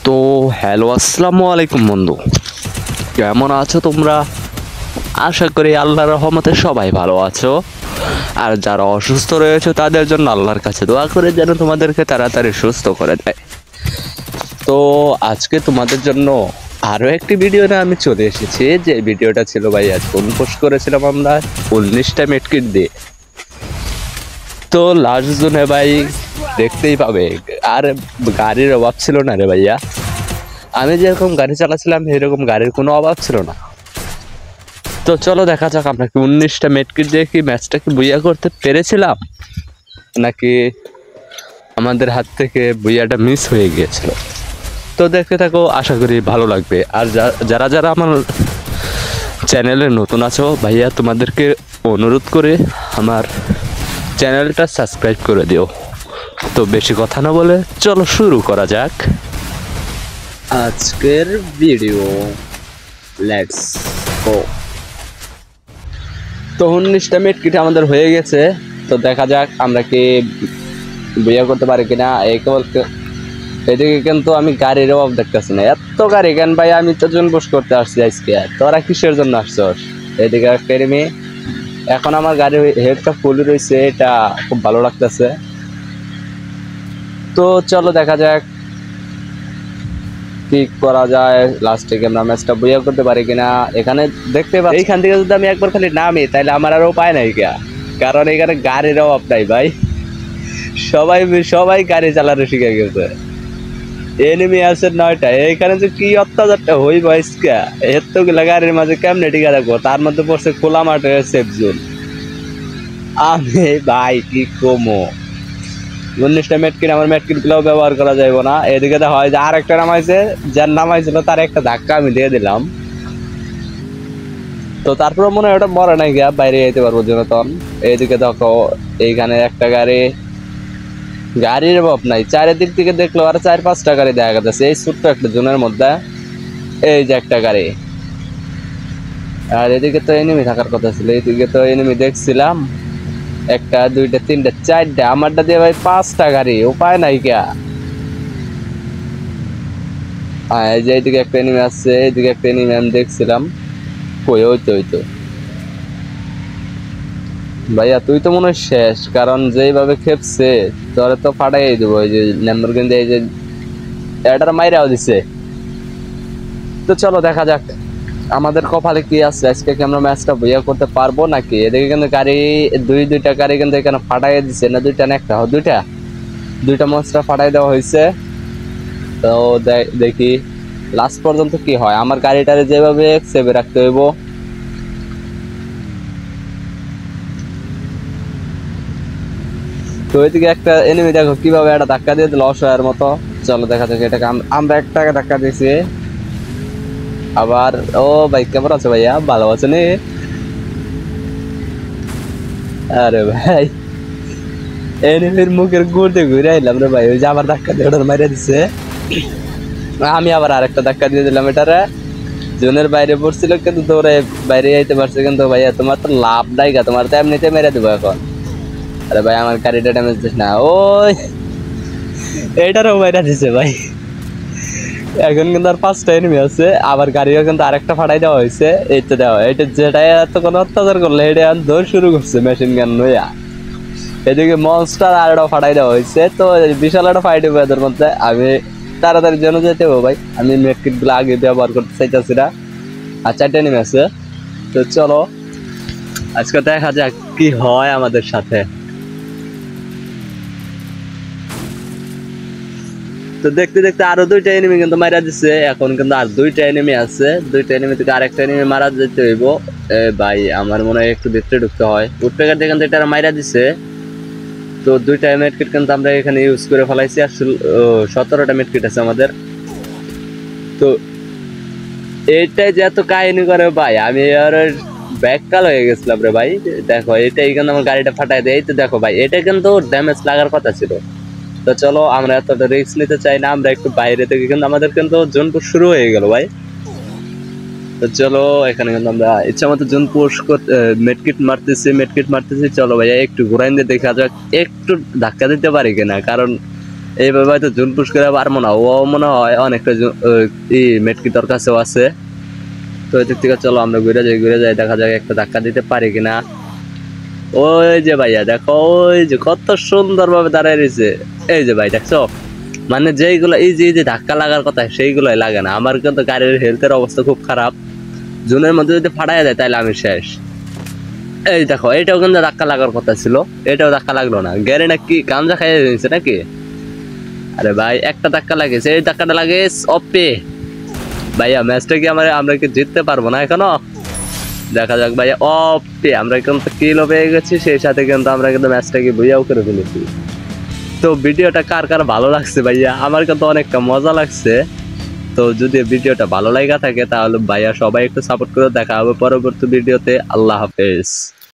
তো হ্যালো আসসালামু আলাইকুম বন্ধু, কেমন আছো তোমরা? আশা করি আল্লাহর রহমতে সবাই ভালো আছো। আর যারা অসুস্থ রয়েছে তাদের জন্য আল্লাহর কাছে দোয়া করে যেন তোমাদেরকে তাড়াতাড়ি সুস্থ করে দেয়। তো আজকে তোমাদের জন্য আরও একটি ভিডিও নিয়ে আমি চলে এসেছি। যে ভিডিওটা ছিল ভাই আজ পোস্ট করেছিলাম আমরা 19টা মেডকিট দিয়ে। তো লাস্ট জোনে ভাই দেখতেই পাবে, আর গাড়ির অভাব ছিল না রে ভাইয়া। আমি যেরকম গাড়ি চালাচ্ছিলাম সেরকম গাড়ির কোনো অভাব ছিল না। তো চলো দেখা যাক আমরা কি 19টা মেডকিট দিয়ে কি ম্যাচটা কি বুইয়া করতে পেরেছিলাম, নাকি আমাদের হাত থেকে বুইয়াটা মিস হয়ে গিয়েছিল। তো দেখতে থাকো, আশা করি ভালো লাগবে। আর যারা যারা আমার চ্যানেলে নতুন আছো ভাইয়া, তোমাদেরকে অনুরোধ করে আমার চ্যানেলটা সাবস্ক্রাইব করে দিও। তো বেশি কথা না বলে চলো শুরু করা যাক আজকের ভিডিও। Let's go. তো 19টা মেডকিট আমাদের হয়ে গেছে। তো দেখা যাক আমরা কি বিয়ে করতে পারি কিনা। এই কেবল এদিকে কিন্তু আমি গাড়ির অভাব দেখতেছি না। এত গাড়ি কেন ভাই? আমি তো জন পোস্ট করতে আসছি আজকে, তোরা কিসের জন্য আসছস? এদিকে একটা মেয়ে, এখন আমার গাড়ির হেডটা ফুল রয়েছে, এটা খুব ভালো লাগতেছে। তো চলো দেখা যাক কি করা যায়, লাস্টে আমরা ম্যাচটা বইয়া করতে পারি কিনা। এখানে দেখতে পাচ্ছি এইখান থেকে যদি আমি একবার খালি নামি তাহলে আমার আর উপায় নাই কে, কারণ এখানে গাড়ির অভাব নাই ভাই। সবাই সবাই গাড়ি চালানো শিখে গেছে। এনিমি আছে 9টা। এইখানে যে কি অত্যাচারটা হই ভাইসকা, এতগুলা গাড়ির মাঝে কেমনে টিকা রাখবো? তার মধ্যে পড়ছে খোলা মাঠে সেফ জোন। আমি ভাই কি কমো, 19টা মেডকিট, আমার মেডকিট গুলো ব্যবহার করা যাইব না। এদিকে তো হয় যে আর একটা নামাইছে, যার নামাইছিল তার একটা ধাক্কা আমি দিয়ে দিলাম। তো তারপরে মনে হয় ওটা মরে নাই গিয়া, বাইরে যেতে পারবো তখন। এইদিকে দেখো এইখানে একটা গাড়ির অভাব নাই, চারিদিক থেকে দেখলো আর 4-5টা গাড়ি দেখা যাচ্ছে এই ছোট্ট একটা জোনের মধ্যে। এই যে একটা গাড়ি, আর এদিকে তো এনিমি থাকার কথা ছিল। এইদিকে তো এনিমি দেখছিলাম 1টা 2টা 3টা 4টা, আমারটা দিয়ে ভাই 5টা গাড়ি, উপায় নাই কে। এই যে এইদিকে একটা এনিমি আসছে, এইদিকে একটা এনিমি আমি দেখছিলাম। কই? হইতো ভাইয়া তুই তো মনে হয় শেষ, কারণ যেইভাবে খেপছে তোরে তো ফাটাই দেবো। এই যে ল্যাম্বরগিনি, এই যে এটার মাইরাও দিছে। তো চলো দেখা যাক আমাদের কপালে কি আছে, আজকে কি আমরা ম্যাচটা বইয়া করতে পারবো নাকি। এদিকে কিন্তু গাড়ি দুইটা গাড়ি কিন্তু এখানে ফাটাই দিচ্ছে, না দুইটা না একটা, দুইটা মনস্টার ফাটাই দেওয়া হয়েছে। তো দেখি লাস্ট পর্যন্ত কি হয়। আমার গাড়িটারে যেভাবে সেভে রাখতে হইব। তো ওইদিকে একটা এনিমি দেখো কিভাবে একটা ধাক্কা দিয়ে দিল অসহায়ের মতো। চলো দেখা যাক এটাকে আমরা একটা ধাক্কা দিয়েছি। আবার ও ভাই কেমন আছে ভাইয়া? ভালো আছে নি? আরে ভাই এনিমির মুখের ঘুরতে ঘুরে আইলাম রে ভাই। ওই যে আবার ধাক্কা দিয়ে ওটার মাইরে দিছে, আমি আবার আরেকটা ধাক্কা দিয়ে দিলাম এটারে। জোনের বাইরে পড়ছিল কিন্তু দৌড়ে বাইরে যাইতে পারছে। কিন্তু ভাইয়া তোমার তো লাভ নাই গা, তোমার তো এমনিতে মেরে দেবো এখন। আরে ভাই আমার গাড়িটা ড্যামেজ দিস না। ওই এইটারও মাইরা দিছে ভাই। এখন কিন্তু আর 5টা এনিমি আছে, আবার গাড়িও কিন্তু আরেকটা ফাটাই দেওয়া হয়েছে। এইটা দেওয়া, এটা যেটাই এত কোনো অত্যাচার করলে এটা দৌড় শুরু করছে মেশিন গান নইয়া। এদিকে মনস্টার আর একটা ফাটাই দেওয়া হয়েছে। তো বিশাল একটা ফাইট হবে এদের মধ্যে। আমি তাড়াতাড়ি জন্য যেতে হবে ভাই, আমি মেডকিট গুলো আগে ব্যবহার করতে চাইতেছি না। আর 4টা এনিমি আছে। তো চলো আজকে দেখা যাক কি হয় আমাদের সাথে। তো দেখতে দেখতে আরো 2টা এনিমি কিন্তু মারা দিচ্ছে। এখন কিন্তু আর 2টা এনিমি আছে, 2টা এনিমি থেকে আরেকটা এনিমি মারা যেতে হইব। ভাই আমার মনে হয় একটু ভিতরে ঢুকতে হয়। উঠপেকার দেখেন এটা মারা দিচ্ছে। তো 2টা মেডকিট কিন্তু আমরা এখানে ইউজ করে ফেলাইছি। আর 17টা মেডকিট আছে আমাদের। তো এইটাই যে এত কাহিনী করে ভাই, আমি আর ব্যাককাল হয়ে গেছিলাম রে ভাই। দেখো এটাই কিন্তু আমার গাড়িটা ফাটাই দেয়। তো দেখো ভাই এটা কিন্তু ড্যামেজ লাগার কথা ছিল। তো চলো আমরা এতটা রিস্ক নিতে চাই না, আমরা একটু বাইরে থেকে কিন্তু আমাদের কিন্তু জোনপুর শুরু হয়ে গেল ভাই। তো চলো এখানে কিন্তু আমরা ইচ্ছা মতো জোনপুর মেডকিট মারতেছি। চলো ভাইয়া একটু ঘুরাই দিয়ে দেখা যাক একটু ধাক্কা দিতে পারি কিনা, কারণ এইভাবে হয়তো জুন পুশ করে পারবো না, ও মনে হয় অনেকটা মেটকি তোর কাছেও আছে। তো এদিক থেকে চলো আমরা ঘুরে যাই দেখা যাক একটা ধাক্কা দিতে পারি কিনা। ওই যে ভাইয়া দেখো, ওই যে কত সুন্দর ভাবে দাঁড়ায় রয়েছে। এই যে ভাই দেখছো, মানে যেইগুলো এই যে ধাক্কা লাগার কথা সেইগুলোই লাগে না। আমার কিন্তু গাড়ির হেলথের অবস্থা খুব খারাপ, জুনের মধ্যে যদি ফাটাই যায় তাহলে আমি শেষ। এই দেখো এটাও কিন্তু ধাক্কা লাগার কথা ছিল, এটাও ধাক্কা লাগলো না। গ্যারি নাকি গাঞ্জা খাইয়ে দিয়েছে নাকি? আরে ভাই একটা ধাক্কা লাগেছে, এই ধাক্কাটা লাগে অপে। ভাইয়া ম্যাচটা কি আমরা কি জিততে পারবো না এখনো? দেখা যাক ভাইয়া। অপে আমরা কিন্তু কিলও পেয়ে গেছি, সেই সাথে কিন্তু আমরা কিন্তু ম্যাচটাকে বুঝাও করে ফেলেছি। তো ভিডিওটা কার কার ভালো লাগছে ভাইয়া? আমার কিন্তু অনেকটা মজা লাগছে। তো যদি ভিডিওটা ভালো লাগা থাকে তাহলে ভাইয়া সবাই একটু সাপোর্ট করে, দেখা হবে পরবর্তী ভিডিওতে। আল্লাহ হাফেজ।